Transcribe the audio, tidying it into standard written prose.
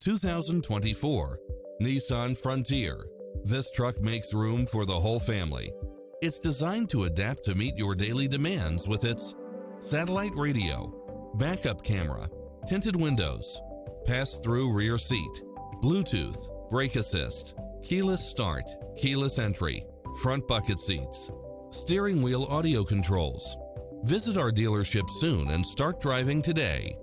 2024 Nissan Frontier. This truck makes room for the whole family. It's designed to adapt to meet your daily demands with its satellite radio, backup camera, tinted windows, pass-through rear seat, Bluetooth, brake assist, keyless start, keyless entry, front bucket seats, steering wheel audio controls. Visit our dealership soon and start driving today.